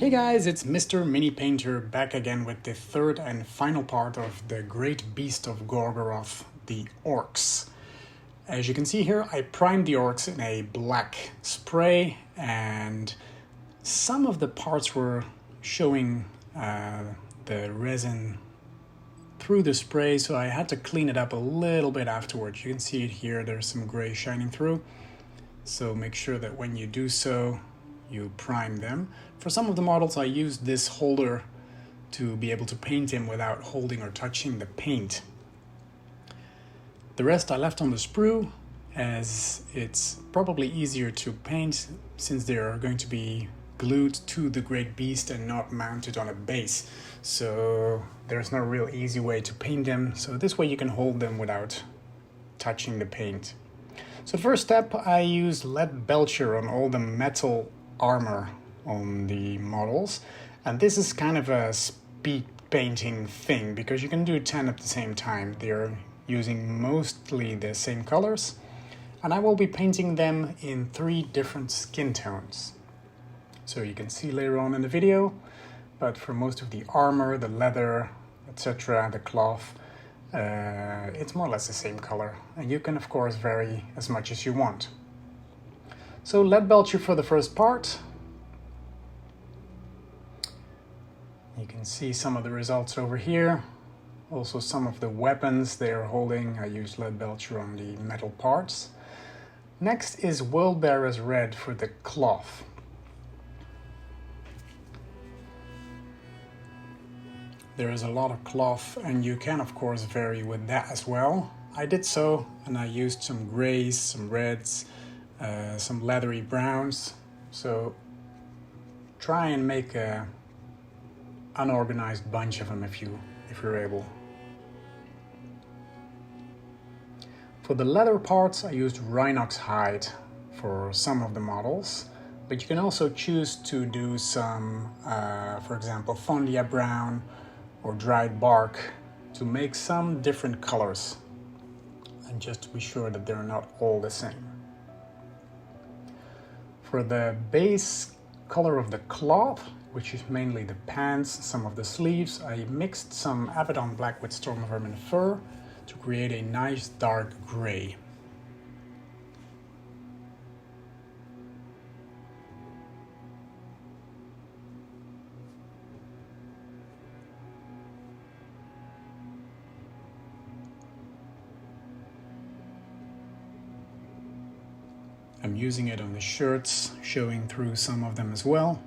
Hey guys, it's Mr. Mini Painter back again with the third and final part of the Great Beast of Gorgoroth, the orcs. As you can see here, I primed the orcs in a black spray and some of the parts were showing the resin through the spray, so I had to clean it up a little bit afterwards. You can see it here, there's some gray shining through. So make sure that when you do so, you prime them. For some of the models I used this holder to be able to paint him without holding or touching the paint. The rest I left on the sprue, as it's probably easier to paint since they are going to be glued to the Great Beast and not mounted on a base. So there's no real easy way to paint them, so this way you can hold them without touching the paint. So the first step, I used lead belcher on all the metal armor on the models, and this is kind of a speed painting thing because you can do 10 at the same time. They're using mostly the same colors, and I will be painting them in 3 different skin tones. So you can see later on in the video, but for most of the armor, the leather, etc., the cloth, it's more or less the same color, and you can of course vary as much as you want. So lead belcher for the first part. You can see some of the results over here. Also some of the weapons they are holding, I used lead belcher on the metal parts. Next is World-Bearer's Red for the cloth. There is a lot of cloth and you can of course vary with that as well. I did so, and I used some grays, some reds, some leathery browns. So try and make a unorganized bunch of them if you're able. For the leather parts I used rhinox hide for some of the models, but you can also choose to do some, for example, fondia brown or dried bark to make some different colors, and just to be sure that they're not all the same. For the base color of the cloth, which is mainly the pants, some of the sleeves, I mixed some Abaddon black with storm vermin fur to create a nice dark gray. I'm using it on the shirts, showing through some of them as well.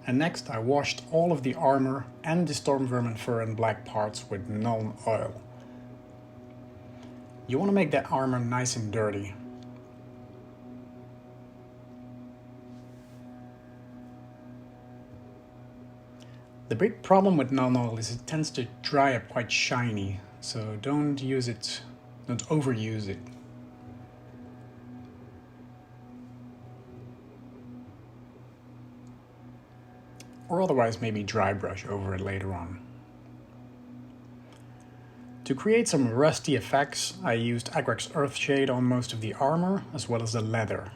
And next I washed all of the armor and the storm vermin fur and black parts with Nuln oil. You want to make that armor nice and dirty. The big problem with Nuln oil is it tends to dry up quite shiny, so don't overuse it. Or otherwise maybe dry brush over it later on. To create some rusty effects, I used Agrex Earthshade on most of the armor as well as the leather.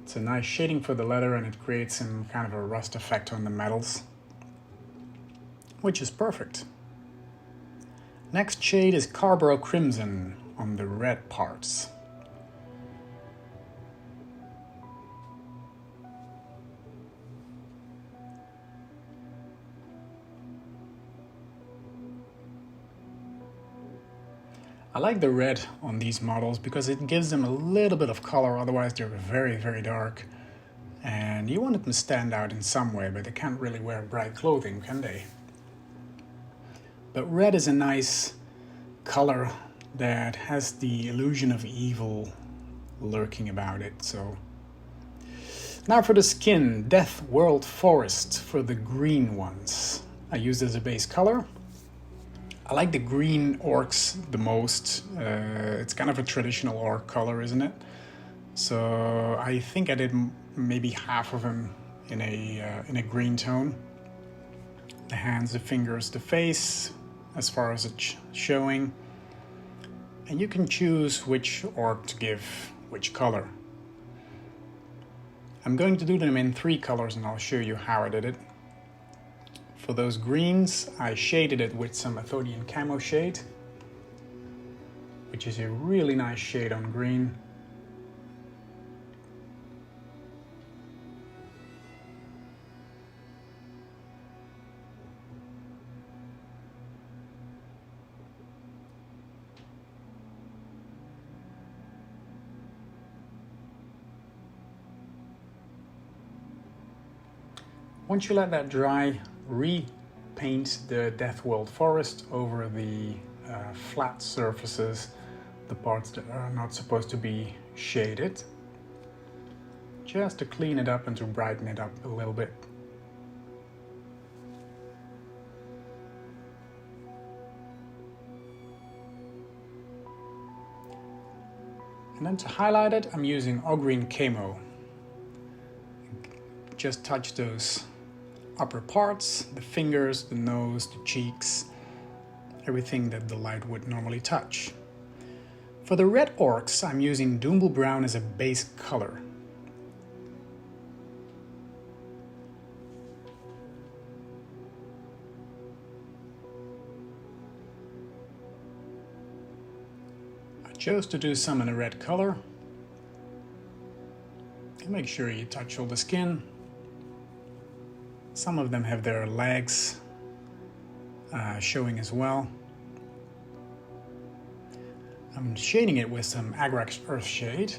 It's a nice shading for the leather and it creates some kind of a rust effect on the metals, which is perfect. Next shade is Carborough Crimson on the red parts. I like the red on these models because it gives them a little bit of color, otherwise they're very, very dark. And you want them to stand out in some way, but they can't really wear bright clothing, can they? But red is a nice color that has the illusion of evil lurking about it. So now for the skin, Death World Forest for the green ones. I used as a base color. I like the green orcs the most. It's kind of a traditional orc color, isn't it? So I think I did maybe half of them in a green tone. The hands, the fingers, the face, as far as it's showing. And you can choose which orc to give which color. I'm going to do them in 3 colors and I'll show you how I did it. For those greens, I shaded it with some Athonian camo shade, which is a really nice shade on green. Once you let that dry, repaint the Deathworld forest over the flat surfaces, the parts that are not supposed to be shaded, just to clean it up and to brighten it up a little bit. And then to highlight it, I'm using green camo. Just touch those upper parts, the fingers, the nose, the cheeks, everything that the light would normally touch. For the red orcs, I'm using Doomble Brown as a base color. I chose to do some in a red color. And make sure you touch all the skin. Some of them have their legs showing as well. I'm shading it with some Agrax Earth Shade.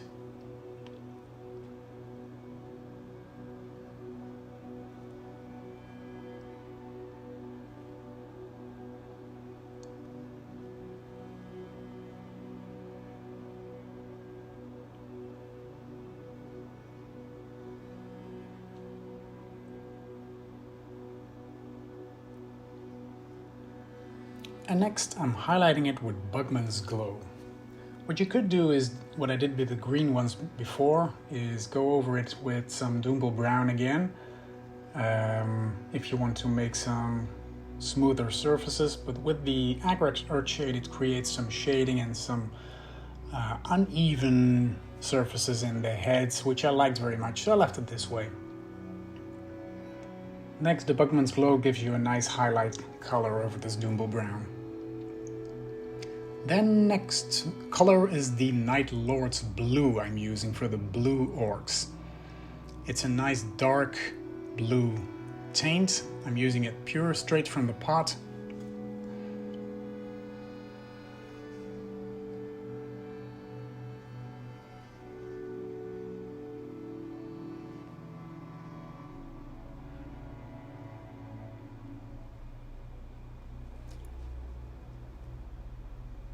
And next I'm highlighting it with Bugman's Glow. What you could do is, what I did with the green ones before, is go over it with some Doomble Brown again, if you want to make some smoother surfaces, but with the Agrax Earth Shade it creates some shading and some uneven surfaces in the heads, which I liked very much, so I left it this way. Next, the Bugman's Glow gives you a nice highlight color over this Doomble Brown. Then next color is the Night Lord's Blue I'm using for the blue orcs. It's a nice dark blue taint. I'm using it pure straight from the pot.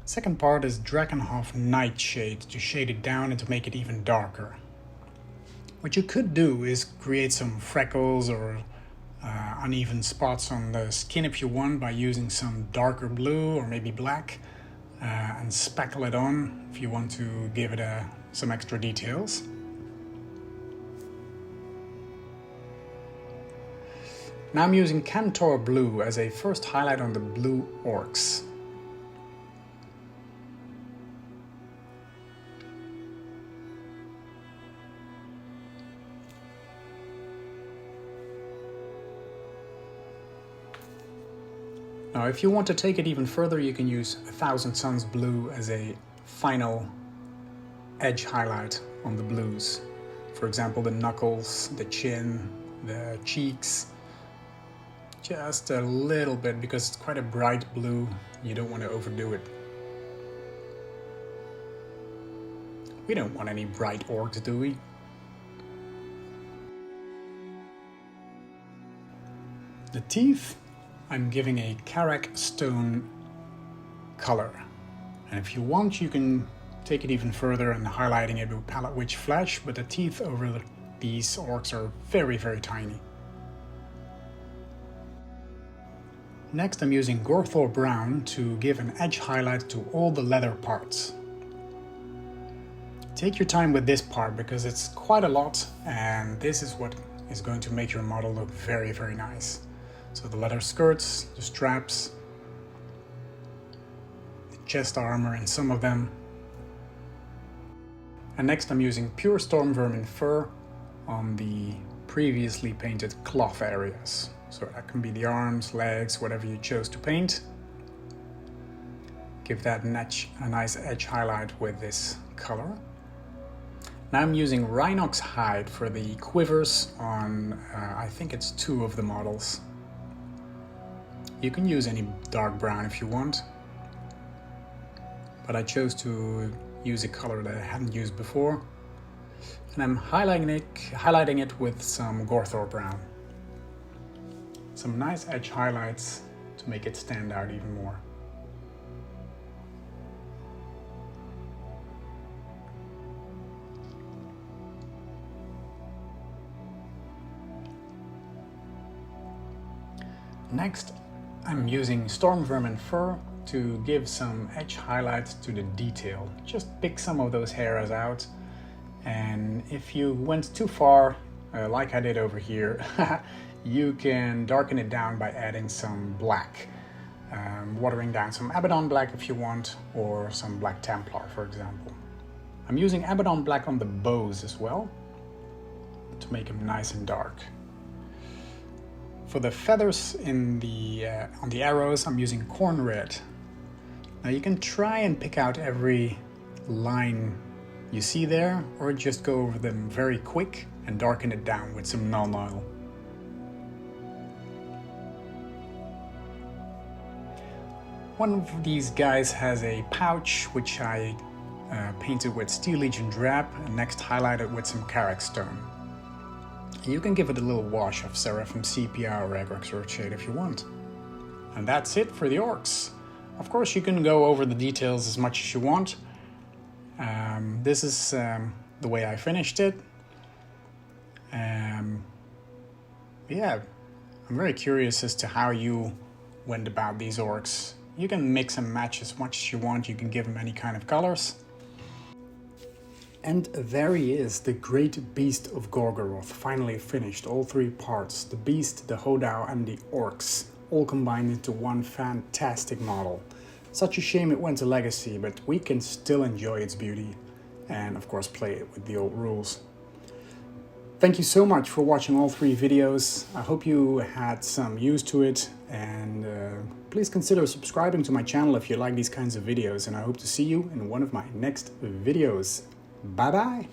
Second part is Drakenhof Nightshade to shade it down and to make it even darker. What you could do is create some freckles or uneven spots on the skin if you want by using some darker blue or maybe black and speckle it on if you want to give it some extra details. Now I'm using Cantor Blue as a first highlight on the blue orcs. Now, if you want to take it even further, you can use 1000 Suns Blue as a final edge highlight on the blues. For example, the knuckles, the chin, the cheeks. Just a little bit, because it's quite a bright blue. You don't want to overdo it. We don't want any bright orcs, do we? The teeth, I'm giving a Karak stone color. And if you want, you can take it even further and highlighting it with Palette Witch Flesh, but the teeth over these orcs are very, very tiny. Next, I'm using Gorthor Brown to give an edge highlight to all the leather parts. Take your time with this part because it's quite a lot, and this is what is going to make your model look very, very nice. So the leather skirts, the straps, the chest armor and some of them. And next I'm using pure Storm Vermin fur on the previously painted cloth areas. So that can be the arms, legs, whatever you chose to paint. Give that a nice edge highlight with this color. Now I'm using rhinox hide for the quivers on, I think it's 2 of the models. You can use any dark brown if you want, but I chose to use a color that I hadn't used before. And I'm highlighting it with some Gorthor brown. Some nice edge highlights to make it stand out even more. Next, I'm using Storm Vermin Fur to give some edge highlights to the detail. Just pick some of those hairs out, and if you went too far, like I did over here, you can darken it down by adding some black. Watering down some Abaddon black if you want, or some black Templar, for example. I'm using Abaddon black on the bows as well, to make them nice and dark. For the feathers in on the arrows, I'm using corn red. Now you can try and pick out every line you see there, or just go over them very quick and darken it down with some null oil. One of these guys has a pouch, which I painted with Steel Legion drab and next highlighted with some Karak stone. You can give it a little wash of Seraphim Sepia or Agrix Earthshade if you want. And that's it for the orcs. Of course, you can go over the details as much as you want. This is the way I finished it. Yeah, I'm very curious as to how you went about these orcs. You can mix and match as much as you want. You can give them any kind of colors. And there he is, the Great Beast of Gorgoroth, finally finished, all 3 parts. The beast, the Hodau and the orcs, all combined into one fantastic model. Such a shame it went to Legacy, but we can still enjoy its beauty and of course play it with the old rules. Thank you so much for watching all 3 videos. I hope you had some use to it, and please consider subscribing to my channel if you like these kinds of videos, and I hope to see you in one of my next videos. Bye bye!